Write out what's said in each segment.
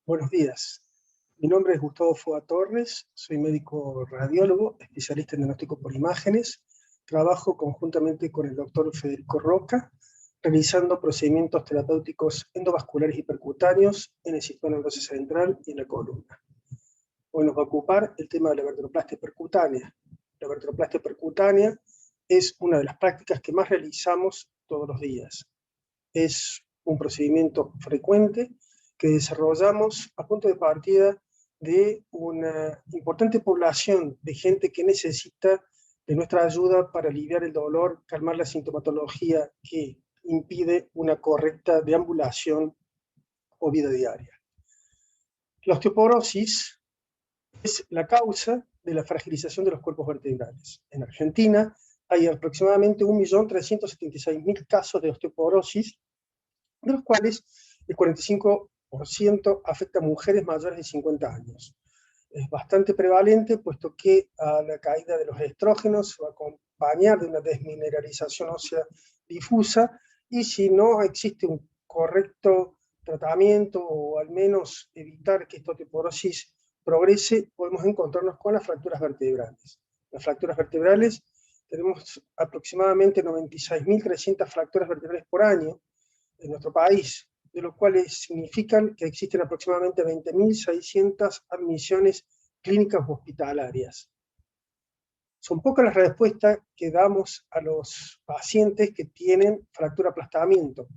Buenos días. Mi nombre es Gustavo Foa Torres, soy médico radiólogo, especialista en diagnóstico por imágenes. Trabajo conjuntamente con el doctor Federico Roca, realizando procedimientos terapéuticos endovasculares y percutáneos en el sistema nervioso central y en la columna. Hoy nos va a ocupar el tema de la vertebroplastia percutánea. La vertebroplastia percutánea es una de las prácticas que más realizamos todos los días. Es un procedimiento frecuente que desarrollamos a punto de partida de una importante población de gente que necesita de nuestra ayuda para aliviar el dolor, calmar la sintomatología que impide una correcta deambulación o vida diaria. La osteoporosis es la causa de la fragilización de los cuerpos vertebrales. En Argentina hay aproximadamente 1.376.000 casos de osteoporosis, de los cuales el 45% afecta a mujeres mayores de 50 años. Es bastante prevalente, puesto que a la caída de los estrógenos se va a acompañar de una desmineralización ósea difusa, y si no existe un correcto tratamiento, o al menos evitar que esta osteoporosis progrese, podemos encontrarnos con las fracturas vertebrales. Las fracturas vertebrales, tenemos aproximadamente 96.300 fracturas vertebrales por año en nuestro país, de lo cual significan que existen aproximadamente 20.600 admisiones clínicas o hospitalarias. Son pocas las respuestas que damos a los pacientes que tienen fractura-aplastamiento.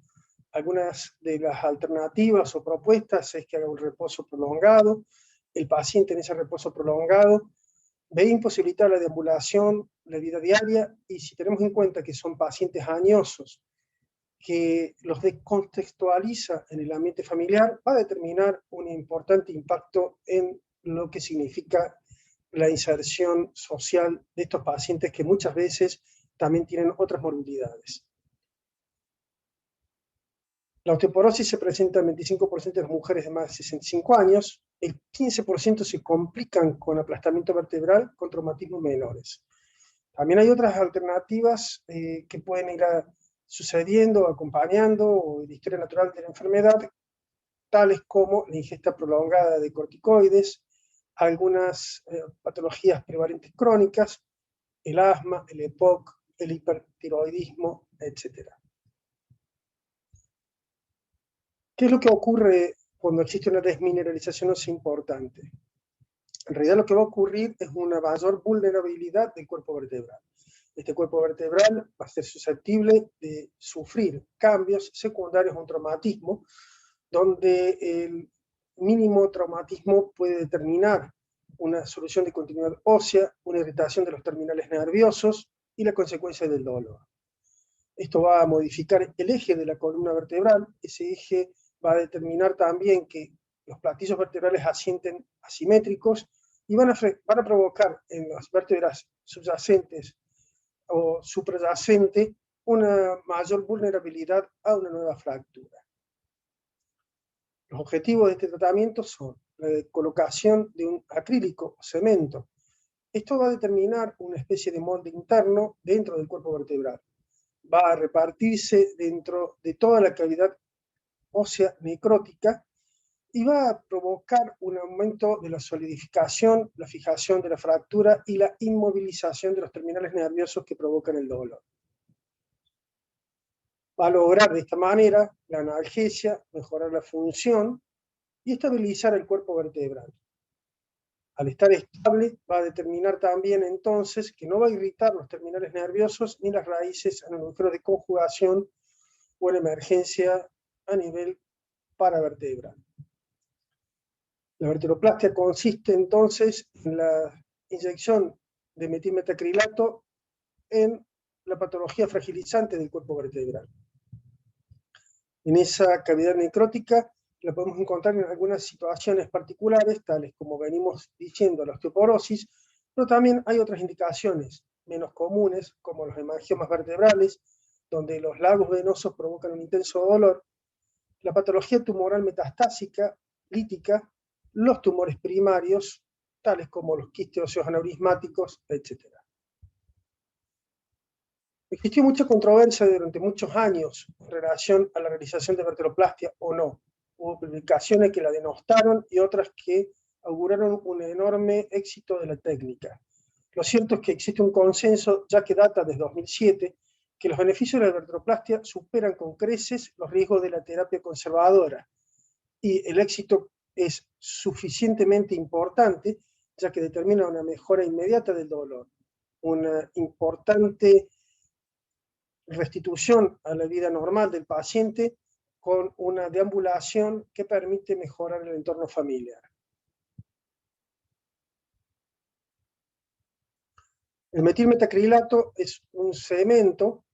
Algunas de las alternativas o propuestas es que haga un reposo prolongado. El paciente en ese reposo prolongado ve imposibilitar la deambulación, la vida diaria, y si tenemos en cuenta que son pacientes añosos, que los descontextualiza en el ambiente familiar, va a determinar un importante impacto en lo que significa la inserción social de estos pacientes, que muchas veces también tienen otras morbilidades. La osteoporosis se presenta en 25% de las mujeres de más de 65 años, el 15% se complican con aplastamiento vertebral con traumatismos menores. También hay otras alternativas que pueden ir sucediendo, acompañando, o la historia natural de la enfermedad, tales como la ingesta prolongada de corticoides, algunas patologías prevalentes crónicas, el asma, el EPOC, el hipertiroidismo, etc. ¿Qué es lo que ocurre cuando existe una desmineralización ósea importante? En realidad lo que va a ocurrir es una mayor vulnerabilidad del cuerpo vertebral. Este cuerpo vertebral va a ser susceptible de sufrir cambios secundarios a un traumatismo, donde el mínimo traumatismo puede determinar una solución de continuidad ósea, una irritación de los terminales nerviosos y la consecuencia del dolor. Esto va a modificar el eje de la columna vertebral. Ese eje va a determinar también que los platillos vertebrales asienten asimétricos, y van a provocar en las vértebras subyacentes o suprayacente una mayor vulnerabilidad a una nueva fractura. Los objetivos de este tratamiento son la colocación de un acrílico o cemento. Esto va a determinar una especie de molde interno dentro del cuerpo vertebral. Va a repartirse dentro de toda la cavidad ósea necrótica y va a provocar un aumento de la solidificación, la fijación de la fractura y la inmovilización de los terminales nerviosos que provocan el dolor. Va a lograr de esta manera la analgesia, mejorar la función y estabilizar el cuerpo vertebral. Al estar estable, va a determinar también entonces que no va a irritar los terminales nerviosos ni las raíces en el agujero de conjugación o en emergencia a nivel paravertebral. La vertebroplastia consiste entonces en la inyección de metilmetacrilato en la patología fragilizante del cuerpo vertebral. En esa cavidad necrótica la podemos encontrar en algunas situaciones particulares, tales como venimos diciendo, la osteoporosis, pero también hay otras indicaciones menos comunes, como los hemangiomas vertebrales, donde los lagos venosos provocan un intenso dolor, la patología tumoral metastásica, lítica, los tumores primarios, tales como los quistes óseos aneurismáticos, etc. Existió mucha controversia durante muchos años en relación a la realización de vertebroplastia o no. hubo publicaciones que la denostaron y otras que auguraron un enorme éxito de la técnica. Lo cierto es que existe un consenso, ya que data desde 2007, que los beneficios de la artroplastia superan con creces los riesgos de la terapia conservadora, y el éxito es suficientemente importante, ya que determina una mejora inmediata del dolor, una importante restitución a la vida normal del paciente con una deambulación que permite mejorar el entorno familiar. El metilmetacrilato es un cemento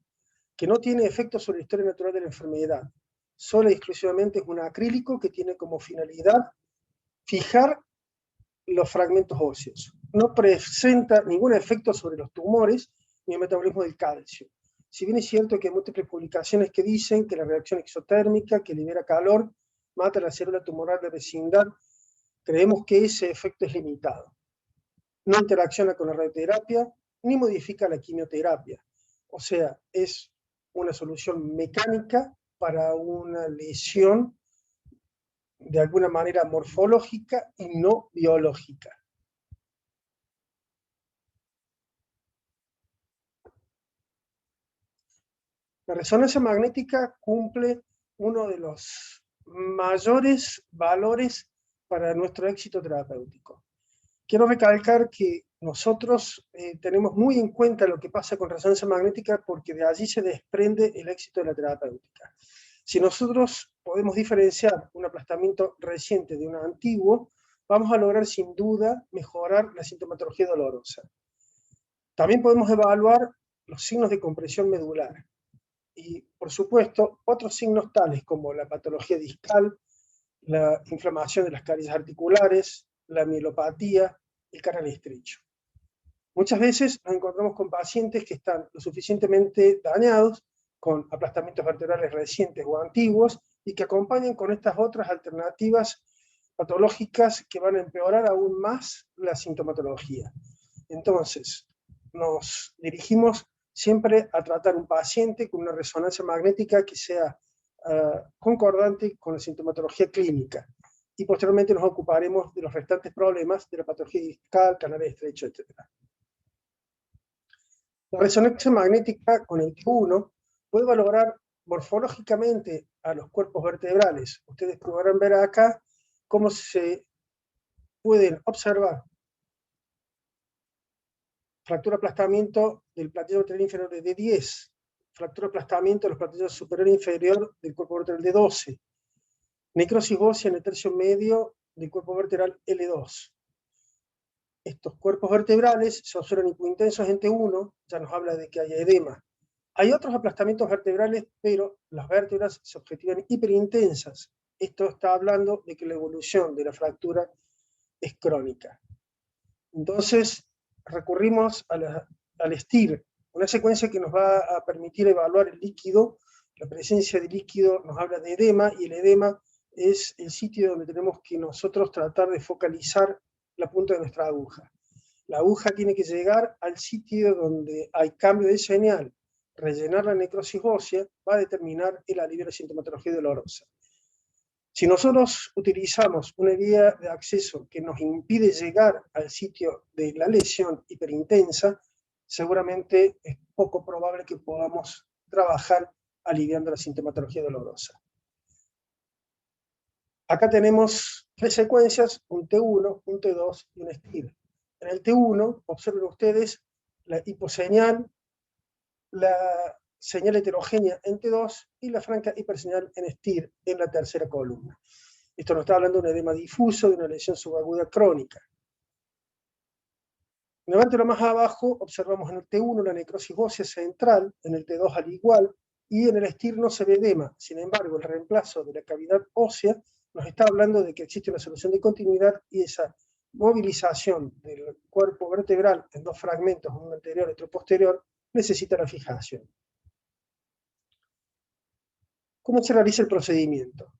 que no tiene efecto sobre la historia natural de la enfermedad. Solo y exclusivamente es un acrílico que tiene como finalidad fijar los fragmentos óseos. No presenta ningún efecto sobre los tumores ni el metabolismo del calcio. Si bien es cierto que hay múltiples publicaciones que dicen que la reacción exotérmica, que libera calor, mata la célula tumoral de vecindad, creemos que ese efecto es limitado. No interacciona con la radioterapia ni modifica la quimioterapia. O sea, es una solución mecánica para una lesión de alguna manera morfológica y no biológica. La resonancia magnética cumple uno de los mayores valores para nuestro éxito terapéutico. Quiero recalcar que nosotros tenemos muy en cuenta lo que pasa con resonancia magnética porque de allí se desprende el éxito de la terapéutica. Si nosotros podemos diferenciar un aplastamiento reciente de un antiguo, vamos a lograr sin duda mejorar la sintomatología dolorosa. También podemos evaluar los signos de compresión medular y, por supuesto, otros signos tales como la patología discal, la inflamación de las caries articulares, la mielopatía, el canal estrecho. Muchas veces nos encontramos con pacientes que están lo suficientemente dañados, con aplastamientos vertebrales recientes o antiguos, y que acompañan con estas otras alternativas patológicas que van a empeorar aún más la sintomatología. Entonces, nos dirigimos siempre a tratar un paciente con una resonancia magnética que sea concordante con la sintomatología clínica. Y posteriormente nos ocuparemos de los restantes problemas de la patología discal, canal estrecho, etc. La resonancia magnética con el T1 puede valorar morfológicamente a los cuerpos vertebrales. Ustedes podrán ver acá cómo se pueden observar fractura aplastamiento del platillo vertebral inferior de D10, fractura aplastamiento de los platillos superior e inferior del cuerpo vertebral de 12, necrosis ósea en el tercio medio del cuerpo vertebral L2. Estos cuerpos vertebrales se observan hipointensos en T1, ya nos habla de que hay edema. Hay otros aplastamientos vertebrales, pero las vértebras se objetivan hiperintensas. Esto está hablando de que la evolución de la fractura es crónica. Entonces, recurrimos al STIR, una secuencia que nos va a permitir evaluar el líquido. La presencia de líquido nos habla de edema, y el edema es el sitio donde tenemos que nosotros tratar de focalizar la punta de nuestra aguja. La aguja tiene que llegar al sitio donde hay cambio de señal. Rellenar la necrosis ósea va a determinar el alivio de la sintomatología dolorosa. Si nosotros utilizamos una vía de acceso que nos impide llegar al sitio de la lesión hiperintensa, seguramente es poco probable que podamos trabajar aliviando la sintomatología dolorosa. Acá tenemos 3 secuencias, un T1, un T2 y un STIR. En el T1, observen ustedes la hiposeñal, la señal heterogénea en T2 y la franca hiperseñal en STIR en la tercera columna. Esto nos está hablando de un edema difuso, de una lesión subaguda crónica. Levántelo más abajo, observamos en el T1 la necrosis ósea central, en el T2 al igual, y en el STIR no se ve edema. Sin embargo, el reemplazo de la cavidad ósea nos está hablando de que existe una solución de continuidad, y esa movilización del cuerpo vertebral en 2 fragmentos, uno anterior y otro posterior, necesita la fijación. ¿Cómo se realiza el procedimiento?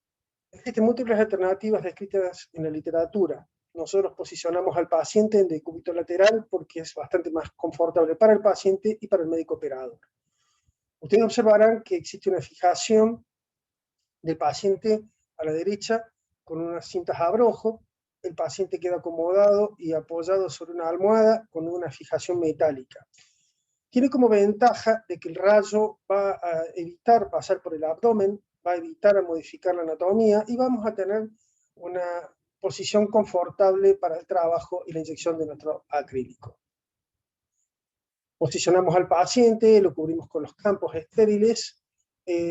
Existen múltiples alternativas descritas en la literatura. Nosotros posicionamos al paciente en decúbito lateral porque es bastante más confortable para el paciente y para el médico operador. Ustedes observarán que existe una fijación del paciente a la derecha con unas cintas a abrojo. El paciente queda acomodado y apoyado sobre una almohada con una fijación metálica. Tiene como ventaja de que el rayo va a evitar pasar por el abdomen, va a evitar modificar la anatomía y vamos a tener una posición confortable para el trabajo y la inyección de nuestro acrílico. Posicionamos al paciente, lo cubrimos con los campos estériles.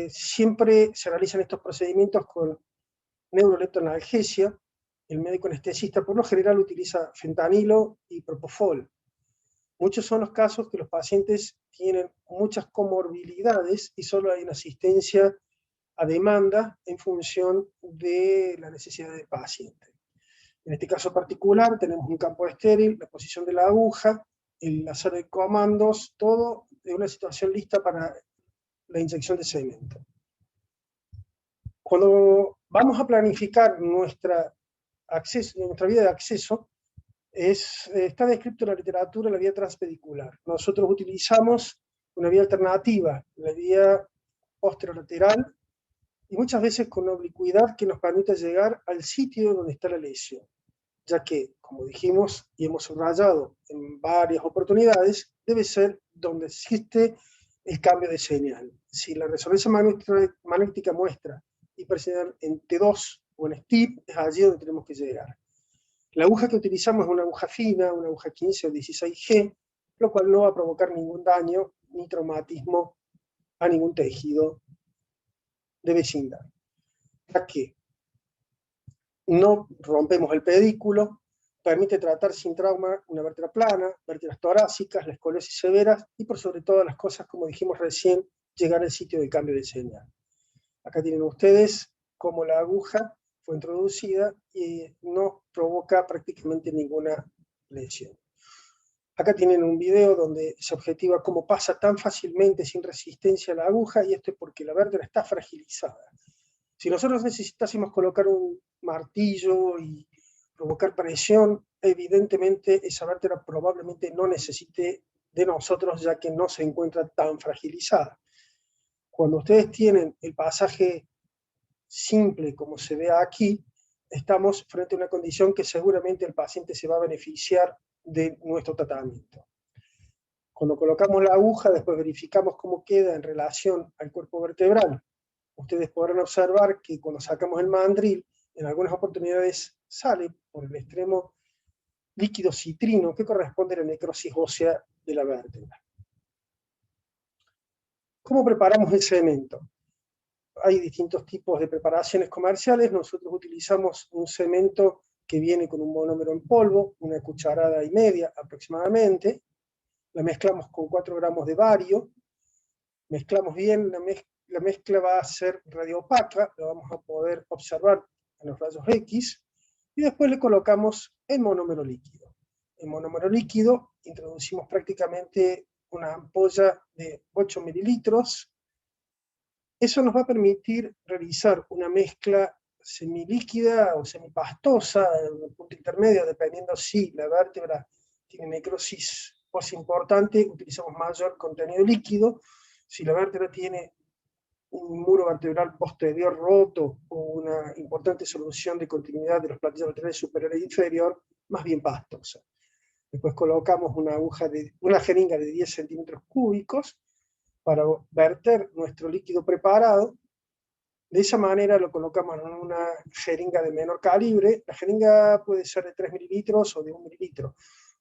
Siempre se realizan estos procedimientos con neuroleptoanalgesia. El médico anestesista por lo general utiliza fentanilo y propofol. Muchos son los casos que los pacientes tienen muchas comorbilidades y solo hay una asistencia a demanda en función de la necesidad del paciente. En este caso particular tenemos un campo estéril, la posición de la aguja, la sala de comandos, todo de una situación lista para la inyección de cemento. Cuando vamos a planificar nuestra vía de acceso, está descrito en la literatura la vía transpedicular. Nosotros utilizamos una vía alternativa, la vía posterolateral, y muchas veces con oblicuidad que nos permite llegar al sitio donde está la lesión, ya que, como dijimos y hemos subrayado en varias oportunidades, debe ser donde existe el cambio de señal. Si la resonancia magnética muestra hiperseñal en T2 o en STIP, es allí donde tenemos que llegar. La aguja que utilizamos es una aguja fina, una aguja 15 o 16G, lo cual no va a provocar ningún daño ni traumatismo a ningún tejido de vecindad, ya que no rompemos el pedículo, permite tratar sin trauma una vértebra plana, vértebras torácicas, la escoliosis severas y por sobre todas las cosas, como dijimos recién, llegar al sitio de cambio de señal. Acá tienen ustedes cómo la aguja fue introducida y no provoca prácticamente ninguna lesión. Acá tienen un video donde se objetiva cómo pasa tan fácilmente sin resistencia a la aguja, y esto es porque la vértebra está fragilizada. Si nosotros necesitásemos colocar un martillo y provocar presión, evidentemente esa vértebra probablemente no necesite de nosotros, ya que no se encuentra tan fragilizada. Cuando ustedes tienen el pasaje simple como se ve aquí, estamos frente a una condición que seguramente el paciente se va a beneficiar de nuestro tratamiento. Cuando colocamos la aguja, después verificamos cómo queda en relación al cuerpo vertebral. Ustedes podrán observar que cuando sacamos el mandril, en algunas oportunidades sale por el extremo líquido citrino que corresponde a la necrosis ósea de la vértebra. ¿Cómo preparamos el cemento? Hay distintos tipos de preparaciones comerciales. Nosotros utilizamos un cemento que viene con un monómero en polvo, 1,5 cucharadas aproximadamente. La mezclamos con 4 gramos de bario. Mezclamos bien, la mezcla va a ser radiopaca, la vamos a poder observar en los rayos X, y después le colocamos el monómero líquido. El monómero líquido introducimos prácticamente una ampolla de 8 mililitros. Eso nos va a permitir realizar una mezcla semilíquida o semipastosa, en un punto intermedio, dependiendo si la vértebra tiene necrosis ósea importante, utilizamos mayor contenido líquido. Si la vértebra tiene un muro vertebral posterior roto o una importante solución de continuidad de los platillos vertebrales superior e inferior, más bien pastosa. Después colocamos una jeringa de 10 centímetros cúbicos para verter nuestro líquido preparado. De esa manera lo colocamos en una jeringa de menor calibre. La jeringa puede ser de 3 mililitros o de 1 mililitro.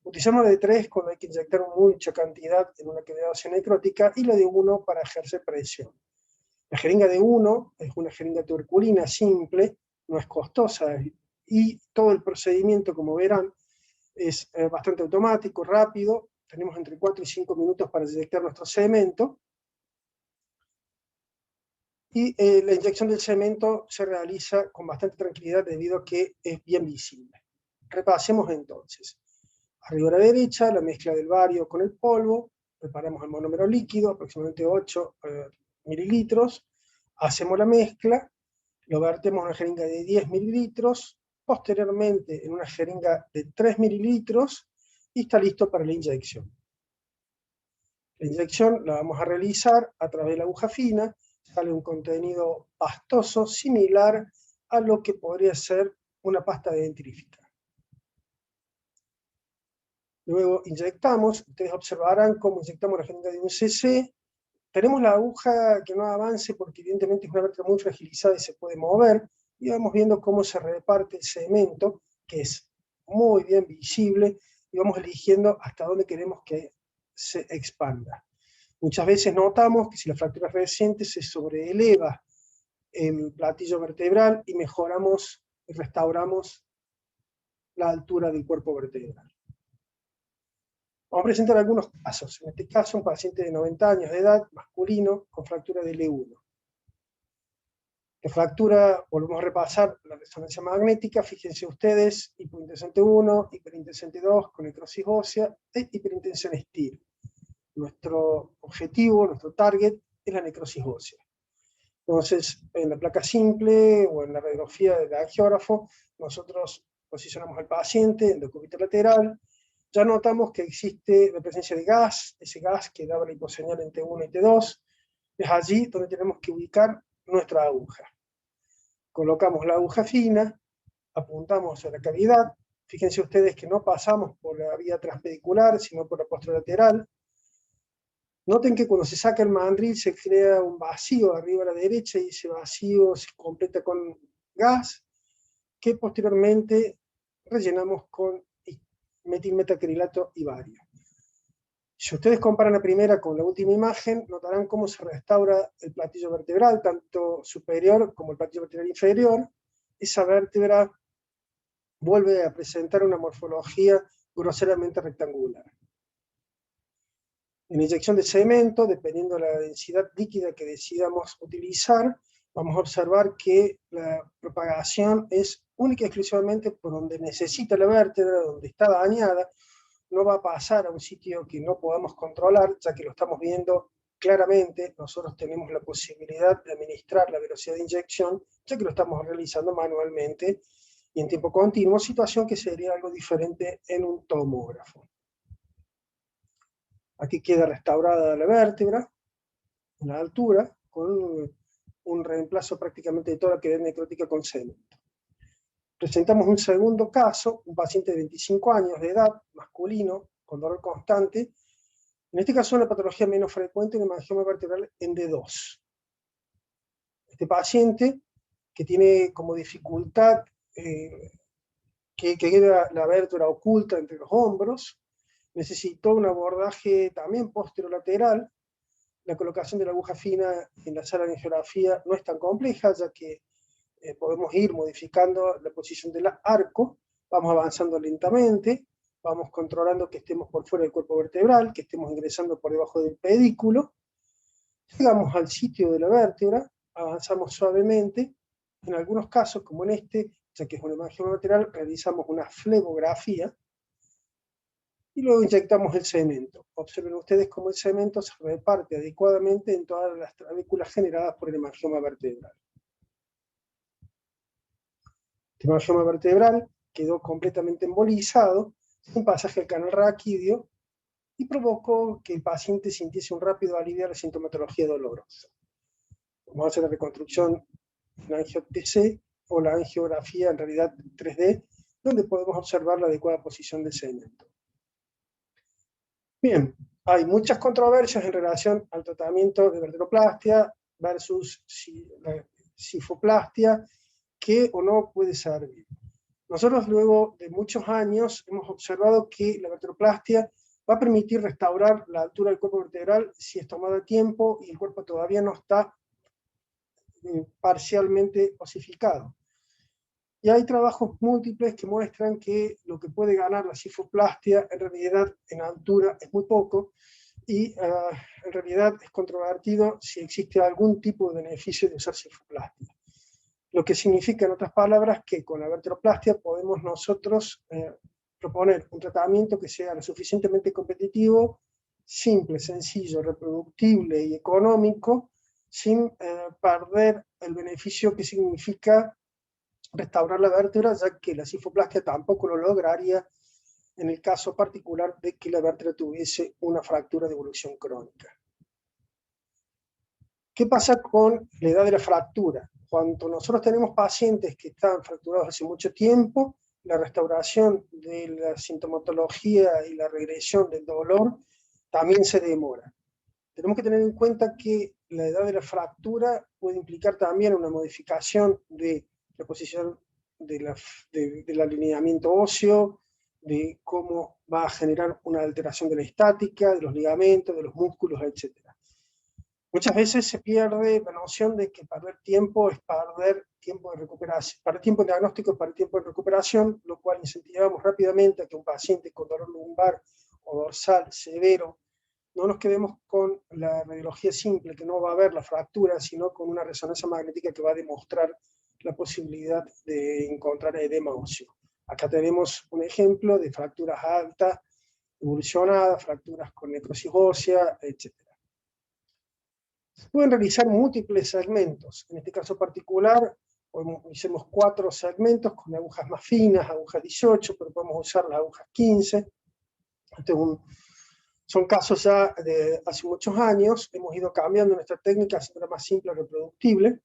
Utilizamos la de 3 cuando hay que inyectar mucha cantidad en una cavidad ósea necrótica, y la de 1 para ejercer presión. La jeringa de 1 es una jeringa tuberculina simple, no es costosa, y todo el procedimiento, como verán, es bastante automático, rápido. Tenemos entre 4 y 5 minutos para inyectar nuestro cemento. Y la inyección del cemento se realiza con bastante tranquilidad debido a que es bien visible. Repasemos entonces. Arriba a la derecha, la mezcla del bario con el polvo. Preparamos el monómero líquido, aproximadamente 8 mililitros. Hacemos la mezcla, lo vertemos en una jeringa de 10 mililitros, posteriormente en una jeringa de 3 mililitros, y está listo para la inyección. La inyección la vamos a realizar a través de la aguja fina. Sale un contenido pastoso similar a lo que podría ser una pasta dentrífica. Luego inyectamos, ustedes observarán cómo inyectamos la jeringa de un cc. Tenemos la aguja que no avance porque evidentemente es una vértebra muy fragilizada y se puede mover, y vamos viendo cómo se reparte el cemento, que es muy bien visible, y vamos eligiendo hasta dónde queremos que se expanda. Muchas veces notamos que si la fractura es reciente se sobreeleva el platillo vertebral y mejoramos y restauramos la altura del cuerpo vertebral. Vamos a presentar algunos casos. En este caso, un paciente de 90 años de edad, masculino, con fractura de L1. La fractura, volvemos a repasar la resonancia magnética, fíjense ustedes, hiperintensión 1, hiperintensión 2, con necrosis ósea e hiperintensión STIR. Nuestro objetivo, nuestro target, es la necrosis ósea. Entonces, en la placa simple o en la radiografía del angiógrafo, nosotros posicionamos al paciente en decúbito lateral. Ya notamos que existe la presencia de gas, ese gas que daba la hiposeñal en T1 y T2. Es allí donde tenemos que ubicar nuestra aguja. Colocamos la aguja fina, apuntamos a la cavidad. Fíjense ustedes que no pasamos por la vía transpedicular, sino por la posterolateral. Noten que cuando se saca el mandril se crea un vacío arriba a la derecha y ese vacío se completa con gas, que posteriormente rellenamos con metilmetacrilato y bario. Si ustedes comparan la primera con la última imagen, notarán cómo se restaura el platillo vertebral, tanto superior como el platillo vertebral inferior. Esa vértebra vuelve a presentar una morfología groseramente rectangular. En inyección de cemento, dependiendo de la densidad líquida que decidamos utilizar, vamos a observar que la propagación es única y exclusivamente por donde necesita la vértebra, donde está dañada. No va a pasar a un sitio que no podamos controlar, ya que lo estamos viendo claramente. Nosotros tenemos la posibilidad de administrar la velocidad de inyección, ya que lo estamos realizando manualmente y en tiempo continuo, situación que sería algo diferente en un tomógrafo. Aquí queda restaurada la vértebra, en la altura, con un reemplazo prácticamente de toda la cavidad necrótica con cemento. Presentamos un segundo caso, un paciente de 25 años de edad, masculino, con dolor constante. En este caso, una patología menos frecuente, un hemangioma vertebral en D2. Este paciente, que tiene como dificultad que queda la vértebra oculta entre los hombros, necesitó un abordaje también posterolateral. La colocación de la aguja fina en la sala de angiografía no es tan compleja, ya que podemos ir modificando la posición del arco, vamos avanzando lentamente, vamos controlando que estemos por fuera del cuerpo vertebral, que estemos ingresando por debajo del pedículo, llegamos al sitio de la vértebra, avanzamos suavemente. En algunos casos, como en este, ya que es un hemangioma lateral, realizamos una flebografía, y luego inyectamos el cemento. Observen ustedes cómo el cemento se reparte adecuadamente en todas las trabéculas generadas por el hemangioma vertebral. El hemangioma vertebral quedó completamente embolizado, sin pasaje al canal raquídeo, y provocó que el paciente sintiese un rápido alivio a la sintomatología dolorosa. Vamos a hacer la reconstrucción en angio-TC o la angiografía en realidad 3D, donde podemos observar la adecuada posición del cemento. Bien, hay muchas controversias en relación al tratamiento de vertebroplastia versus la cifoplastia, que o no puede servir. Nosotros luego de muchos años hemos observado que la vertebroplastia va a permitir restaurar la altura del cuerpo vertebral si es tomada a tiempo y el cuerpo todavía no está parcialmente osificado. Y hay trabajos múltiples que muestran que lo que puede ganar la cifoplastia en realidad en altura es muy poco, y en realidad es controvertido si existe algún tipo de beneficio de usar cifoplastia. Lo que significa, en otras palabras, que con la vertebroplastia podemos nosotros proponer un tratamiento que sea lo suficientemente competitivo, simple, sencillo, reproductible y económico, sin perder el beneficio que significa restaurar la vértebra, ya que la cifoplastia tampoco lo lograría en el caso particular de que la vértebra tuviese una fractura de evolución crónica. ¿Qué pasa con la edad de la fractura? Cuando nosotros tenemos pacientes que están fracturados hace mucho tiempo, la restauración de la sintomatología y la regresión del dolor también se demora. Tenemos que tener en cuenta que la edad de la fractura puede implicar también una modificación de la posición del alineamiento óseo, de cómo va a generar una alteración de la estática, de los ligamentos, de los músculos, etc. Muchas veces se pierde la noción de que perder tiempo es perder tiempo de recuperación, perder tiempo en diagnóstico es perder tiempo de recuperación, lo cual incentivamos rápidamente a que un paciente con dolor lumbar o dorsal severo no nos quedemos con la radiología simple, que no va a ver la fractura, sino con una resonancia magnética que va a demostrar la posibilidad de encontrar edema óseo. Acá tenemos un ejemplo de fracturas altas, evolucionadas, fracturas con necrosis ósea, etc. Se pueden realizar múltiples segmentos. En este caso particular, hicimos 4 segmentos con agujas más finas, agujas 18, pero podemos usar las agujas 15. Son casos ya de hace muchos años. Hemos ido cambiando nuestra técnica, haciéndola más simple y reproductible.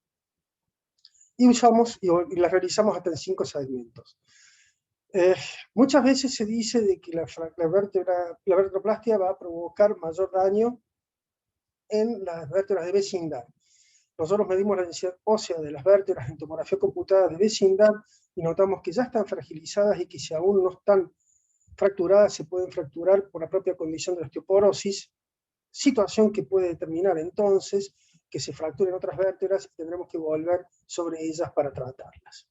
Y las realizamos hasta en 5 segmentos. Muchas veces se dice de que la vertebroplastia va a provocar mayor daño en las vértebras de vecindad. Nosotros medimos la densidad ósea de las vértebras en tomografía computada de vecindad y notamos que ya están fragilizadas y que si aún no están fracturadas se pueden fracturar por la propia condición de la osteoporosis, situación que puede determinar entonces que se fracturen otras vértebras y tendremos que volver sobre ellas para tratarlas.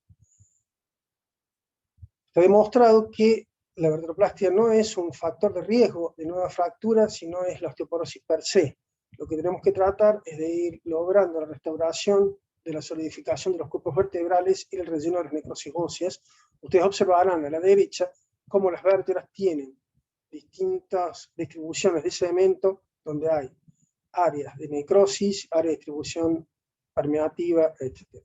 Está demostrado que la vertebroplastia no es un factor de riesgo de nueva fractura, sino es la osteoporosis per se. Lo que tenemos que tratar es de ir logrando la restauración de la solidificación de los cuerpos vertebrales y el relleno de las necrosis óseas. Ustedes observarán a la derecha cómo las vértebras tienen distintas distribuciones de cemento, donde hay áreas de necrosis, áreas de distribución permeativa, etc.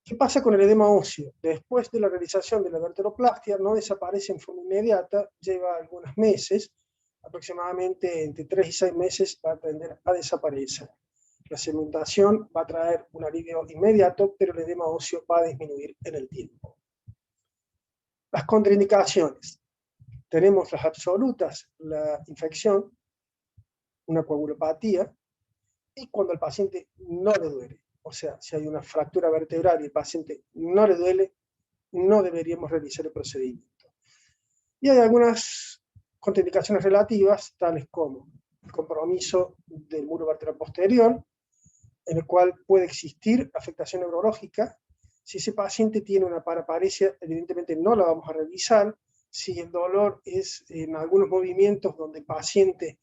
¿Qué pasa con el edema óseo? Después de la realización de la vertebroplastia no desaparece en forma inmediata, lleva algunos meses, aproximadamente entre 3 y 6 meses va a tender a desaparecer. La cementación va a traer un alivio inmediato, pero el edema óseo va a disminuir en el tiempo. Las contraindicaciones. Tenemos las absolutas, la infección, una coagulopatía, y cuando al paciente no le duele. O sea, si hay una fractura vertebral y el paciente no le duele, no deberíamos realizar el procedimiento. Y hay algunas contraindicaciones relativas, tales como el compromiso del muro vertebral posterior, en el cual puede existir afectación neurológica. Si ese paciente tiene una paraparesia, evidentemente no la vamos a realizar. Si el dolor es en algunos movimientos donde el paciente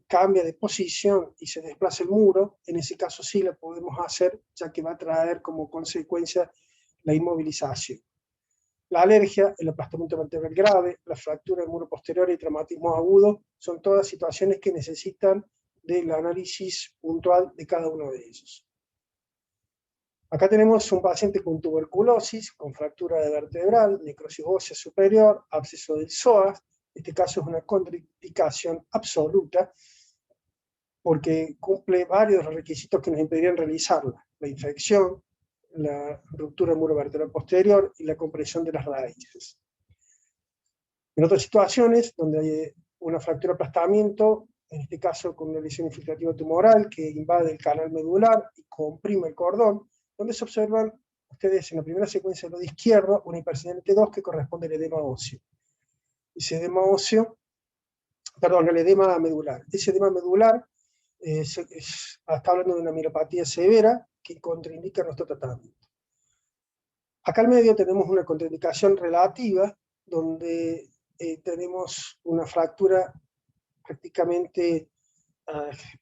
cambia de posición y se desplaza el muro, en ese caso sí la podemos hacer, ya que va a traer como consecuencia la inmovilización. La alergia, el aplastamiento vertebral grave, la fractura del muro posterior y traumatismo agudo son todas situaciones que necesitan del análisis puntual de cada uno de ellos. Acá tenemos un paciente con tuberculosis, con fractura de vertebral, necrosis ósea superior, absceso del psoas. Este caso es una contraindicación absoluta porque cumple varios de los requisitos que nos impedirían realizarla: la infección, la ruptura del muro vertebral posterior y la compresión de las raíces. En otras situaciones, donde hay una fractura aplastamiento, en este caso con una lesión infiltrativa tumoral que invade el canal medular y comprime el cordón, donde se observan ustedes en la primera secuencia del lado izquierdo una hiperseñal T2 que corresponde al edema óseo. Ese edema óseo, perdón, el edema medular. Ese edema medular está hablando de una mielopatía severa que contraindica nuestro tratamiento. Acá al medio tenemos una contraindicación relativa, donde tenemos una fractura prácticamente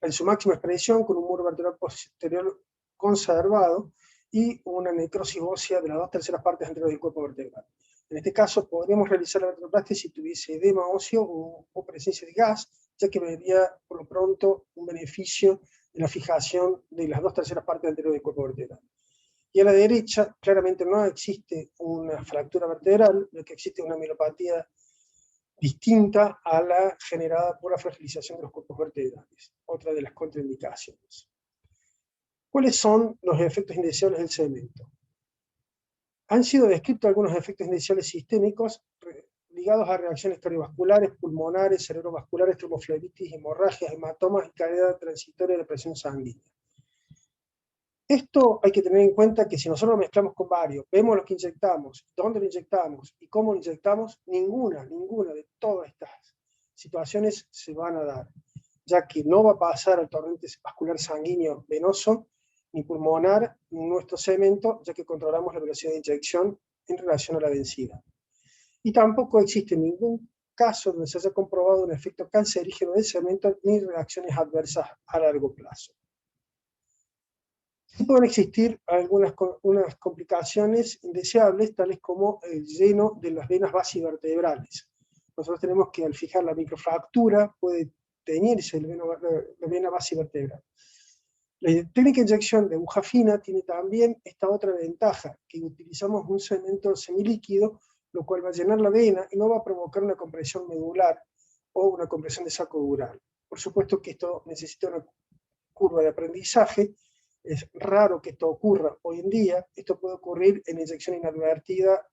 en su máxima expresión, con un muro vertebral posterior conservado y una necrosis ósea de las 2/3 partes anteriores del cuerpo vertebral. En este caso podríamos realizar la vertebroplastia si tuviese edema óseo o presencia de gas, ya que vería por lo pronto un beneficio de la fijación de las 2/3 partes anteriores del cuerpo vertebral. Y a la derecha claramente no existe una fractura vertebral, lo que existe es una mielopatía distinta a la generada por la fragilización de los cuerpos vertebrales, otra de las contraindicaciones. ¿Cuáles son los efectos indeseables del cemento? Han sido descritos algunos efectos indeseables sistémicos ligados a reacciones cardiovasculares, pulmonares, cerebrovasculares, tromboflebitis, hemorragias, hematomas y caída transitoria de presión sanguínea. Esto hay que tener en cuenta que si nosotros lo mezclamos con varios, vemos lo que inyectamos, dónde lo inyectamos y cómo lo inyectamos, ninguna de todas estas situaciones se van a dar, ya que no va a pasar al torrente vascular sanguíneo venoso ni pulmonar nuestro cemento, ya que controlamos la velocidad de inyección en relación a la densidad. Y tampoco existe ningún caso donde se haya comprobado un efecto cancerígeno del cemento ni reacciones adversas a largo plazo. Sí pueden existir unas complicaciones indeseables, tales como el lleno de las venas basivertebrales. Nosotros tenemos que, al fijar la microfractura, puede teñirse la vena basivertebral. La técnica de inyección de aguja fina tiene también esta otra ventaja, que utilizamos un cemento semilíquido, lo cual va a llenar la vena y no va a provocar una compresión medular o una compresión de saco dural. Por supuesto que esto necesita una curva de aprendizaje. Es raro que esto ocurra hoy en día. Esto puede ocurrir en inyección inadvertida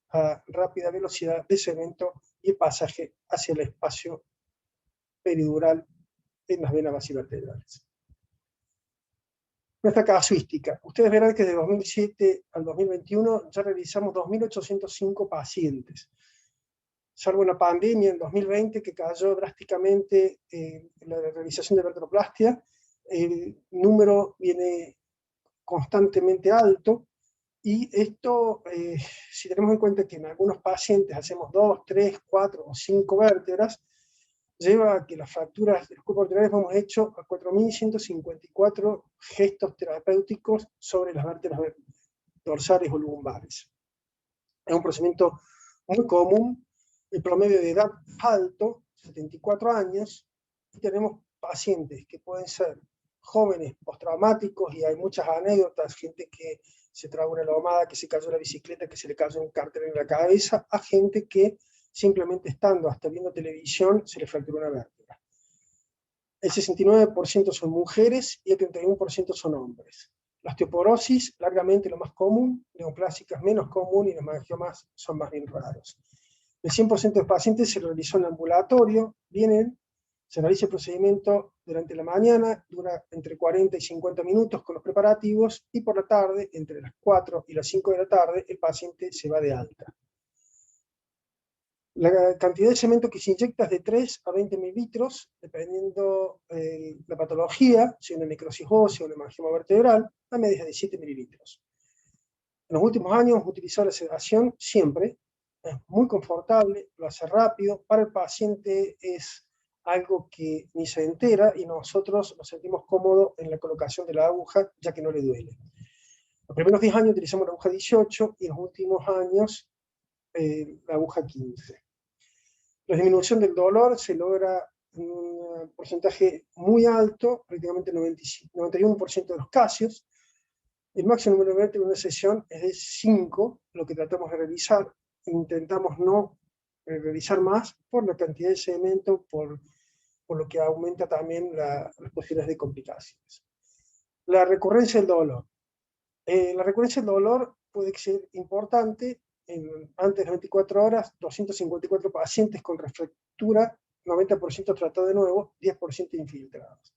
a rápida velocidad de cemento y el pasaje hacia el espacio peridural en las venas basivertebrales. Nuestra casuística. Ustedes verán que de 2007 al 2021 ya realizamos 2.805 pacientes. Salvo una pandemia en 2020 que cayó drásticamente la realización de vertebroplastia, el número viene constantemente alto, y esto, si tenemos en cuenta que en algunos pacientes hacemos 2, 3, 4 o 5 vértebras, lleva a que las fracturas de los cuerpos vertebrales hemos hecho a 4.154 gestos terapéuticos sobre las vértebras dorsales o lumbares. Es un procedimiento muy común, el promedio de edad alto, 74 años, y tenemos pacientes que pueden ser jóvenes postraumáticos, y hay muchas anécdotas, gente que se tragó una lomada, que se cayó en la bicicleta, que se le cayó un cartel en la cabeza, a gente que simplemente estando hasta viendo televisión se le fracturó una vértebra. El 69% son mujeres y el 31% son hombres. La osteoporosis, largamente lo más común, neoplásicas menos común, y los mangiomas son más bien raros. El 100% de pacientes se realizó en ambulatorio, vienen, se realiza el procedimiento durante la mañana, dura entre 40 y 50 minutos con los preparativos, y por la tarde, entre las 4 y las 5 de la tarde, el paciente se va de alta. La cantidad de cemento que se inyecta es de 3 a 20 mililitros, dependiendo la patología, si una necrosis ósea o una hemangioma vertebral, a medias de 7 mililitros. En los últimos años, utilizar la sedación siempre es muy confortable, lo hace rápido, para el paciente es algo que ni se entera, y nosotros nos sentimos cómodos en la colocación de la aguja, ya que no le duele. Los primeros 10 años utilizamos la aguja 18 y en los últimos años la aguja 15. La disminución del dolor se logra en un porcentaje muy alto, prácticamente el 91% de los casos. El máximo número de vértebras en una sesión es de 5, lo que tratamos de realizar. Intentamos no realizar más por la cantidad de cemento, por lo que aumenta también las posibilidades de complicaciones. La recurrencia del dolor. La recurrencia del dolor puede ser importante. Antes de 24 horas, 254 pacientes con refractura, 90% tratados de nuevo, 10% infiltrados.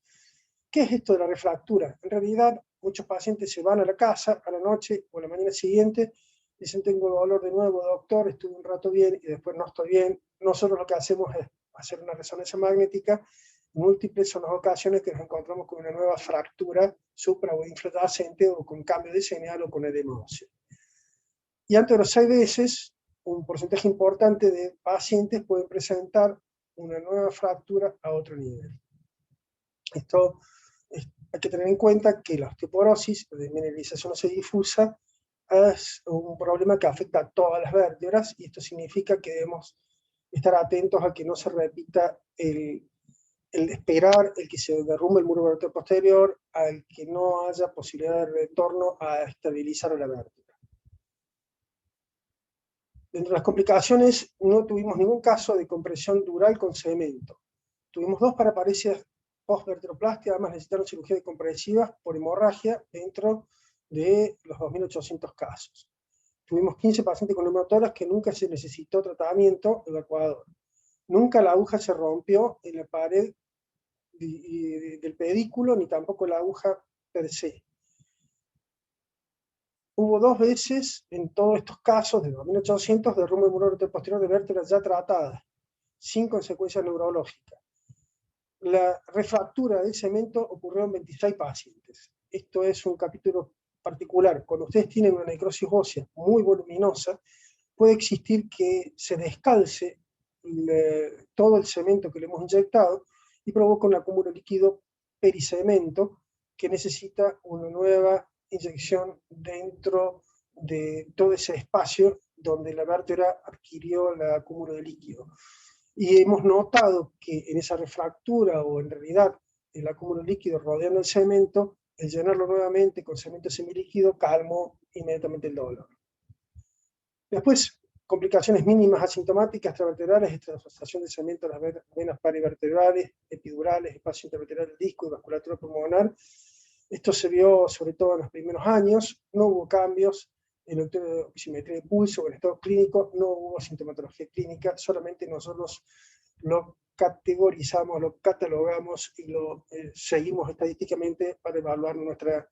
¿Qué es esto de la refractura? En realidad, muchos pacientes se van a la casa a la noche o a la mañana siguiente, dicen: tengo dolor de nuevo, doctor, estuve un rato bien y después no estoy bien. Nosotros lo que hacemos es hacer una resonancia magnética. Múltiples son las ocasiones que nos encontramos con una nueva fractura supra o infrayacente, o con cambio de señal o con edema óseo. Y antes de los 6 meses, un porcentaje importante de pacientes pueden presentar una nueva fractura a otro nivel. Esto hay que tener en cuenta que la osteoporosis, la desmineralización ósea difusa, es un problema que afecta a todas las vértebras, y esto significa que debemos estar atentos a que no se repita el esperar el que se derrumbe el muro vertebral posterior, al que no haya posibilidad de retorno a estabilizar la vértebra. Dentro de las complicaciones, no tuvimos ningún caso de compresión dural con cemento. Tuvimos 2 paraparesias post-vertebroplastia, además necesitaron cirugía compresiva por hemorragia dentro de los 2.800 casos. Tuvimos 15 pacientes con neumotoras que nunca se necesitó tratamiento evacuador. Nunca la aguja se rompió en la pared del pedículo, ni tampoco la aguja per se. Hubo 2 veces en todos estos casos de 2.800 de derrumbe mural posterior de vértebras ya tratadas, sin consecuencias neurológicas. La refractura del cemento ocurrió en 26 pacientes. Esto es un capítulo particular. Cuando ustedes tienen una necrosis ósea muy voluminosa, puede existir que se descalce todo el cemento que le hemos inyectado y provoca un acúmulo líquido pericemento que necesita una nueva inyección dentro de todo ese espacio donde la vértebra adquirió el acúmulo de líquido. Y hemos notado que en esa refractura, o en realidad el acúmulo líquido rodeando el cemento, el llenarlo nuevamente con cemento semilíquido calmó inmediatamente el dolor. Después, complicaciones mínimas asintomáticas extravertebrales, extravasación de cemento en las venas perivertebrales, epidurales, espacio intervertebral del disco y vasculatura pulmonar. Esto se vio sobre todo en los primeros años, no hubo cambios en la oximetría de pulso o en estado clínico, no hubo sintomatología clínica, solamente nosotros lo categorizamos, lo catalogamos y lo seguimos estadísticamente para evaluar nuestra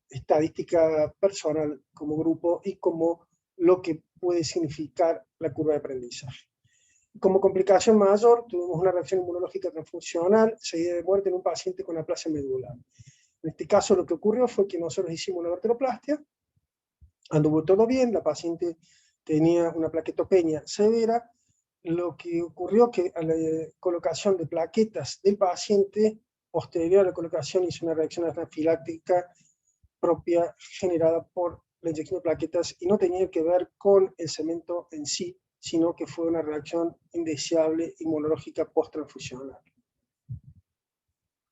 estadística personal como grupo y como lo que puede significar la curva de aprendizaje. Como complicación mayor, tuvimos una reacción inmunológica transfuncional seguida de muerte en un paciente con aplasia medular. En este caso lo que ocurrió fue que nosotros hicimos una vertebroplastia, anduvo todo bien, la paciente tenía una plaquetopenia severa. Lo que ocurrió que a la colocación de plaquetas del paciente, posterior a la colocación, hizo una reacción anafiláctica propia generada por la inyección de plaquetas y no tenía que ver con el cemento en sí, sino que fue una reacción indeseable inmunológica post-transfusional.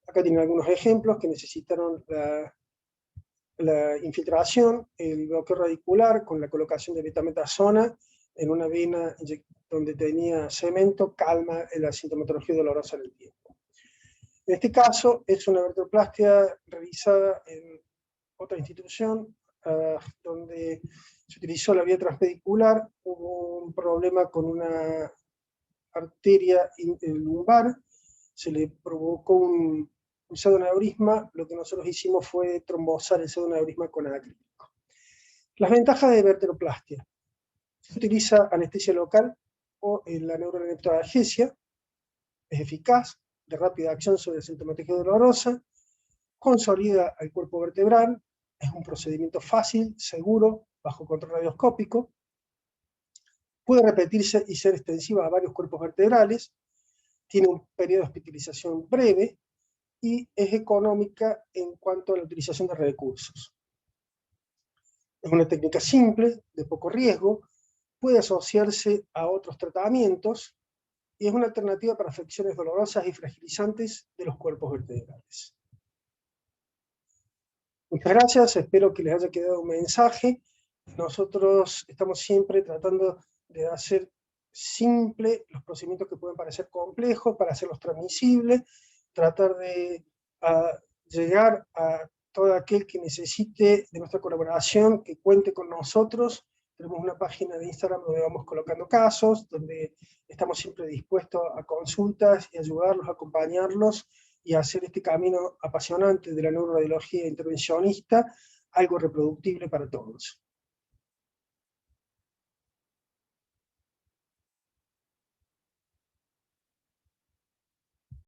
Acá tienen algunos ejemplos que necesitaron la infiltración, el bloqueo radicular con la colocación de betametasona en una vena donde tenía cemento, calma la sintomatología dolorosa en el tiempo. En este caso es una vertebroplastia realizada en otra institución, donde se utilizó la vía transpedicular, hubo un problema con una arteria lumbar, se le provocó un pseudoneurisma. Lo que nosotros hicimos fue trombosar el pseudoneurisma con acrílico. Las ventajas de vertebroplastia: se utiliza anestesia local o la neuroleptoalgesia, es eficaz, de rápida acción sobre la sintomatología dolorosa, consolida el cuerpo vertebral, es un procedimiento fácil, seguro, bajo control radioscópico, puede repetirse y ser extensiva a varios cuerpos vertebrales, tiene un periodo de hospitalización breve y es económica en cuanto a la utilización de recursos. Es una técnica simple, de poco riesgo, puede asociarse a otros tratamientos y es una alternativa para afecciones dolorosas y fragilizantes de los cuerpos vertebrales. Muchas gracias, espero que les haya quedado un mensaje. Nosotros estamos siempre tratando de hacer simple los procedimientos que pueden parecer complejos para hacerlos transmisibles, tratar de llegar a todo aquel que necesite de nuestra colaboración, que cuente con nosotros. Tenemos una página de Instagram donde vamos colocando casos, donde estamos siempre dispuestos a consultas y ayudarlos, acompañarlos y hacer este camino apasionante de la neuroradiología intervencionista algo reproductible para todos.